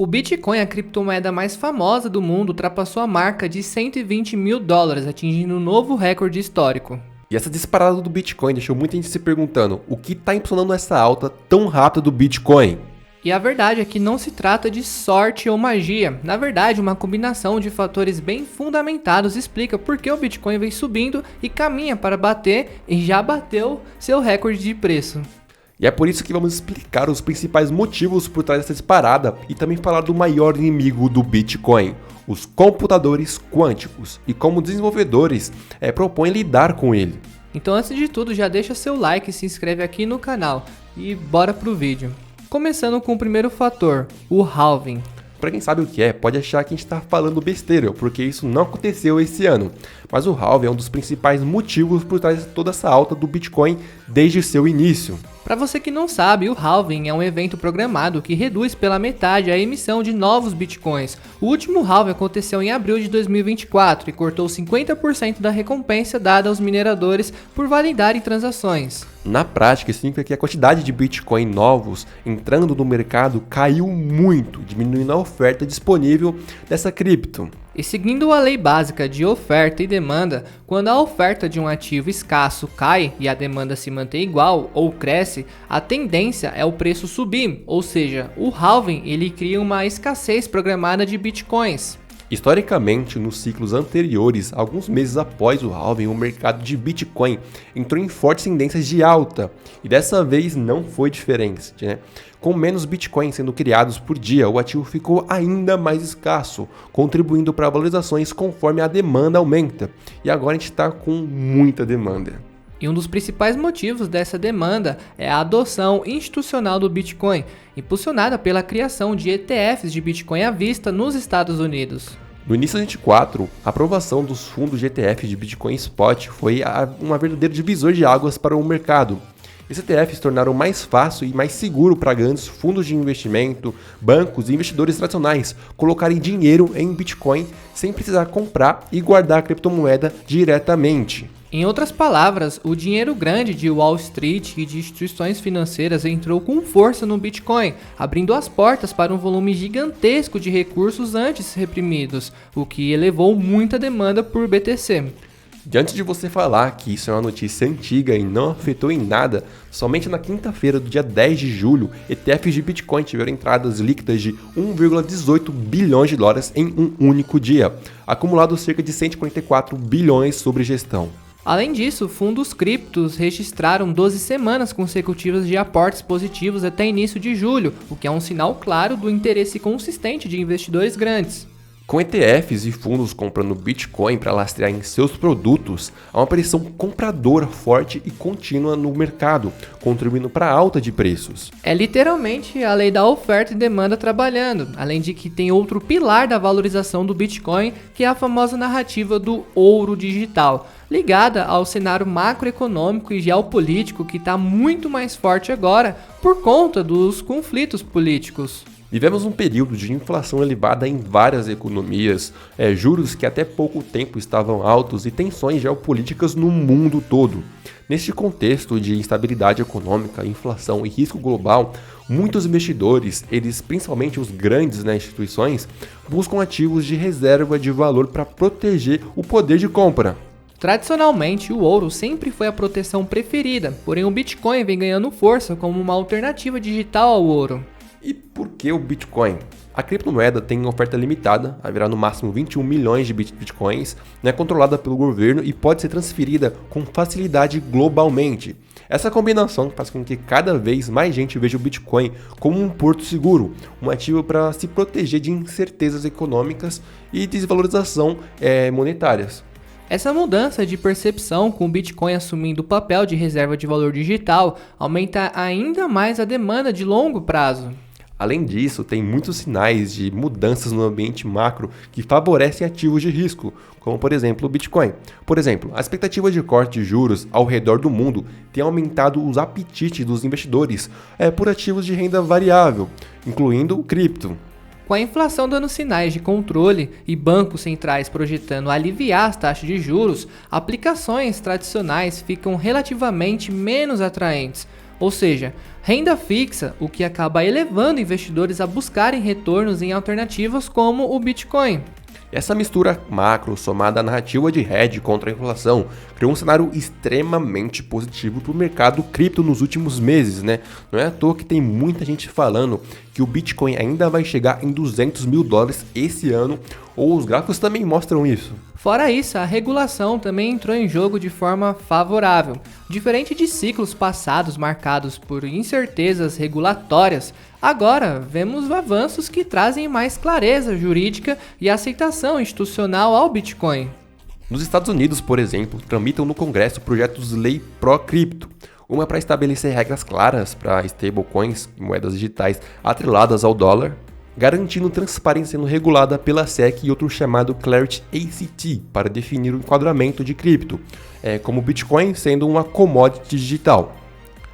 O Bitcoin, a criptomoeda mais famosa do mundo, ultrapassou a marca de $120 mil, atingindo um novo recorde histórico. E essa disparada do Bitcoin deixou muita gente se perguntando o que está impulsionando essa alta tão rápida do Bitcoin? E a verdade é que não se trata de sorte ou magia. Na verdade, uma combinação de fatores bem fundamentados explica por que o Bitcoin vem subindo e caminha para bater e já bateu seu recorde de preço. E é por isso que vamos explicar os principais motivos por trás dessa disparada e também falar do maior inimigo do Bitcoin, os computadores quânticos, e como desenvolvedores propõem lidar com ele. Então, antes de tudo, já deixa seu like e se inscreve aqui no canal e bora pro vídeo. Começando com o primeiro fator, o halving. Para quem sabe o que é, pode achar que a gente está falando besteira, porque isso não aconteceu esse ano. Mas o halving é um dos principais motivos por trás de toda essa alta do Bitcoin desde seu início. Para você que não sabe, o halving é um evento programado que reduz pela metade a emissão de novos bitcoins. O último halving aconteceu em abril de 2024 e cortou 50% da recompensa dada aos mineradores por validarem transações. Na prática, isso significa que a quantidade de Bitcoin novos entrando no mercado caiu muito, diminuindo a oferta disponível dessa cripto. E seguindo a lei básica de oferta e demanda, quando a oferta de um ativo escasso cai e a demanda se mantém igual ou cresce, a tendência é o preço subir, ou seja, o halving ele cria uma escassez programada de bitcoins. Historicamente, nos ciclos anteriores, alguns meses após o halving, o mercado de Bitcoin entrou em fortes tendências de alta, e dessa vez não foi diferente, né? Com menos Bitcoins sendo criados por dia, o ativo ficou ainda mais escasso, contribuindo para valorizações conforme a demanda aumenta, e agora a gente está com muita demanda. E um dos principais motivos dessa demanda é a adoção institucional do Bitcoin, impulsionada pela criação de ETFs de Bitcoin à vista nos Estados Unidos. No início de 2024, a aprovação dos fundos de ETF de Bitcoin Spot foi um verdadeiro divisor de águas para o mercado. Esses ETFs se tornaram mais fácil e mais seguro para grandes fundos de investimento, bancos e investidores tradicionais colocarem dinheiro em Bitcoin sem precisar comprar e guardar a criptomoeda diretamente. Em outras palavras, o dinheiro grande de Wall Street e de instituições financeiras entrou com força no Bitcoin, abrindo as portas para um volume gigantesco de recursos antes reprimidos, o que elevou muita demanda por BTC. Diante de você falar que isso é uma notícia antiga e não afetou em nada, somente na quinta-feira do dia 10 de julho, ETFs de Bitcoin tiveram entradas líquidas de 1,18 bilhões de dólares em um único dia, acumulado cerca de 144 bilhões sob gestão. Além disso, fundos criptos registraram 12 semanas consecutivas de aportes positivos até início de julho, o que é um sinal claro do interesse consistente de investidores grandes. Com ETFs e fundos comprando Bitcoin para lastrear em seus produtos, há uma pressão compradora forte e contínua no mercado, contribuindo para a alta de preços. É literalmente a lei da oferta e demanda trabalhando, além de que tem outro pilar da valorização do Bitcoin, que é a famosa narrativa do ouro digital, ligada ao cenário macroeconômico e geopolítico que está muito mais forte agora por conta dos conflitos políticos. Vivemos um período de inflação elevada em várias economias, juros que até pouco tempo estavam altos e tensões geopolíticas no mundo todo. Neste contexto de instabilidade econômica, inflação e risco global, muitos investidores, principalmente os grandes instituições, buscam ativos de reserva de valor para proteger o poder de compra. Tradicionalmente, o ouro sempre foi a proteção preferida, porém o Bitcoin vem ganhando força como uma alternativa digital ao ouro. E por que o Bitcoin? A criptomoeda tem oferta limitada, haverá no máximo 21 milhões de Bitcoins, controlada pelo governo e pode ser transferida com facilidade globalmente. Essa combinação faz com que cada vez mais gente veja o Bitcoin como um porto seguro, um ativo para se proteger de incertezas econômicas e desvalorização monetárias. Essa mudança de percepção, com o Bitcoin assumindo o papel de reserva de valor digital, aumenta ainda mais a demanda de longo prazo. Além disso, tem muitos sinais de mudanças no ambiente macro que favorecem ativos de risco, como por exemplo o Bitcoin. Por exemplo, a expectativa de corte de juros ao redor do mundo tem aumentado os apetites dos investidores por ativos de renda variável, incluindo o cripto. Com a inflação dando sinais de controle e bancos centrais projetando aliviar as taxas de juros, aplicações tradicionais ficam relativamente menos atraentes. ou seja, renda fixa, o que acaba elevando investidores a buscarem retornos em alternativas como o Bitcoin. Essa mistura macro, somada à narrativa de hedge contra a inflação, criou um cenário extremamente positivo para o mercado cripto nos últimos meses, né? Não é à toa que tem muita gente falando que o Bitcoin ainda vai chegar em $200 mil esse ano, ou os gráficos também mostram isso. Fora isso, a regulação também entrou em jogo de forma favorável. Diferente de ciclos passados marcados por incertezas regulatórias, agora vemos avanços que trazem mais clareza jurídica e aceitação institucional ao Bitcoin. Nos Estados Unidos, por exemplo, tramitam no Congresso projetos de lei pró-cripto. Uma para estabelecer regras claras para stablecoins e moedas digitais atreladas ao dólar, garantindo transparência sendo regulada pela SEC e outro chamado Clarity ACT para definir o enquadramento de cripto, como o Bitcoin sendo uma commodity digital,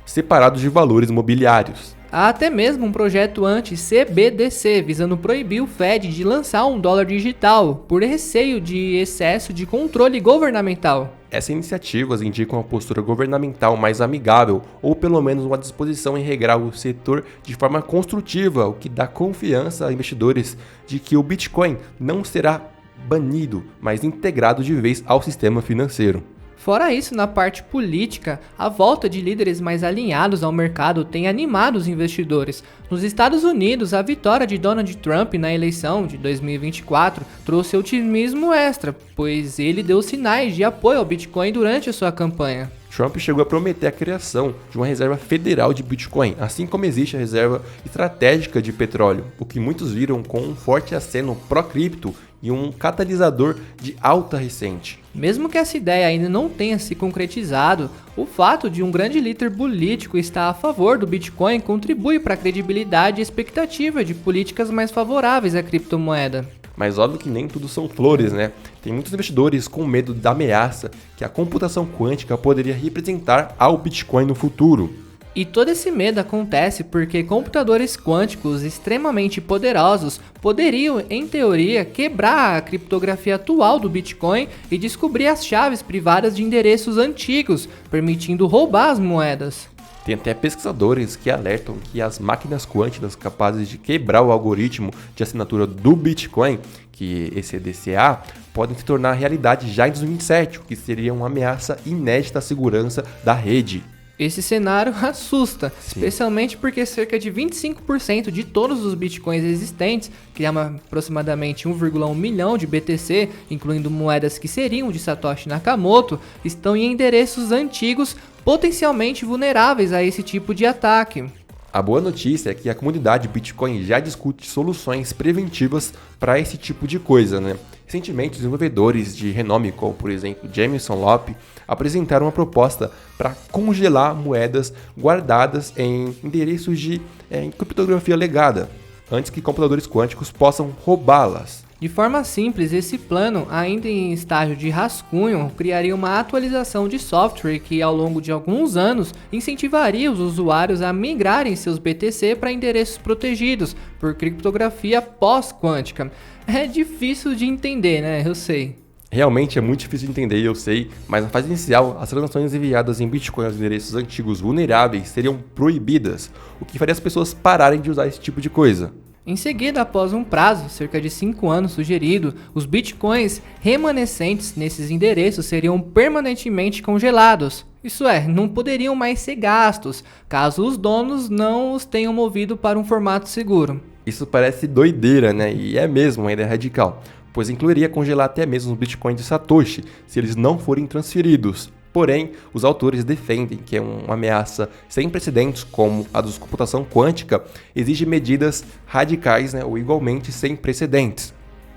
separados de valores mobiliários. Há até mesmo um projeto anti-CBDC visando proibir o Fed de lançar um dólar digital por receio de excesso de controle governamental. Essas iniciativas indicam uma postura governamental mais amigável ou pelo menos uma disposição em regrar o setor de forma construtiva, o que dá confiança a investidores de que o Bitcoin não será banido, mas integrado de vez ao sistema financeiro. Fora isso, na parte política, a volta de líderes mais alinhados ao mercado tem animado os investidores. Nos Estados Unidos, a vitória de Donald Trump na eleição de 2024 trouxe otimismo extra, pois ele deu sinais de apoio ao Bitcoin durante a sua campanha. Trump chegou a prometer a criação de uma reserva federal de Bitcoin, assim como existe a reserva estratégica de petróleo, o que muitos viram com um forte aceno pró-cripto e um catalisador de alta recente. Mesmo que essa ideia ainda não tenha se concretizado, o fato de um grande líder político estar a favor do Bitcoin contribui para a credibilidade e expectativa de políticas mais favoráveis à criptomoeda. Mas óbvio que nem tudo são flores, né? Tem muitos investidores com medo da ameaça que a computação quântica poderia representar ao Bitcoin no futuro. E todo esse medo acontece porque computadores quânticos extremamente poderosos poderiam, em teoria, quebrar a criptografia atual do Bitcoin e descobrir as chaves privadas de endereços antigos, permitindo roubar as moedas. Tem até pesquisadores que alertam que as máquinas quânticas capazes de quebrar o algoritmo de assinatura do Bitcoin, que esse EDCA, podem se tornar realidade já em 2027, o que seria uma ameaça inédita à segurança da rede. Esse cenário assusta, Sim. especialmente porque cerca de 25% de todos os bitcoins existentes, que é aproximadamente 1,1 milhão de BTC, incluindo moedas que seriam de Satoshi Nakamoto, estão em endereços antigos potencialmente vulneráveis a esse tipo de ataque. A boa notícia é que a comunidade Bitcoin já discute soluções preventivas para esse tipo de coisa, né? Recentemente, desenvolvedores de renome, como por exemplo Jameson Lopp, apresentaram uma proposta para congelar moedas guardadas em endereços de criptografia legada, antes que computadores quânticos possam roubá-las. De forma simples, esse plano, ainda em estágio de rascunho, criaria uma atualização de software que, ao longo de alguns anos, incentivaria os usuários a migrarem seus BTC para endereços protegidos por criptografia pós-quântica. É difícil de entender, né? Eu sei. Realmente é muito difícil de entender, eu sei, mas na fase inicial, as transações enviadas em Bitcoin aos endereços antigos vulneráveis seriam proibidas, o que faria as pessoas pararem de usar esse tipo de coisa. Em seguida, após um prazo, cerca de 5 anos sugerido, os bitcoins remanescentes nesses endereços seriam permanentemente congelados. Isso é, não poderiam mais ser gastos, caso os donos não os tenham movido para um formato seguro. Isso parece doideira, né? E é mesmo uma ideia radical, pois incluiria congelar até mesmo os bitcoins de Satoshi, se eles não forem transferidos. Porém, os autores defendem que uma ameaça sem precedentes, como a da computação quântica, exige medidas radicais, né, ou igualmente sem precedentes.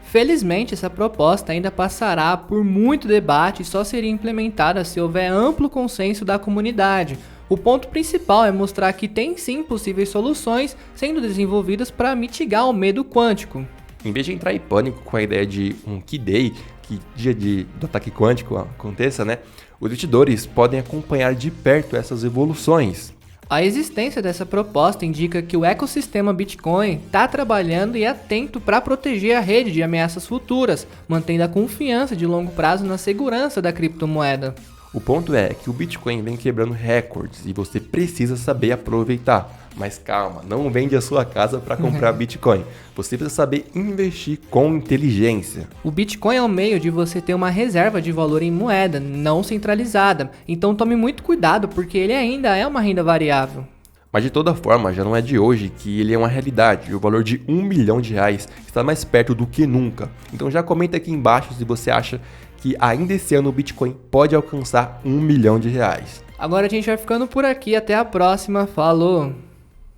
Felizmente, essa proposta ainda passará por muito debate e só seria implementada se houver amplo consenso da comunidade. O ponto principal é mostrar que tem sim possíveis soluções sendo desenvolvidas para mitigar o medo quântico. Em vez de entrar em pânico com a ideia de um key day, que dia do ataque quântico aconteça, né? Os investidores podem acompanhar de perto essas evoluções. A existência dessa proposta indica que o ecossistema Bitcoin está trabalhando e atento para proteger a rede de ameaças futuras, mantendo a confiança de longo prazo na segurança da criptomoeda. O ponto é que o Bitcoin vem quebrando recordes e você precisa saber aproveitar. Mas calma, não vende a sua casa para comprar Bitcoin. Você precisa saber investir com inteligência. O Bitcoin é um meio de você ter uma reserva de valor em moeda, não centralizada. Então tome muito cuidado, porque ele ainda é uma renda variável. Mas de toda forma, já não é de hoje que ele é uma realidade. O valor de R$1 milhão está mais perto do que nunca. Então já comenta aqui embaixo se você acha que ainda esse ano o Bitcoin pode alcançar R$1 milhão. Agora a gente vai ficando por aqui, até a próxima, falou!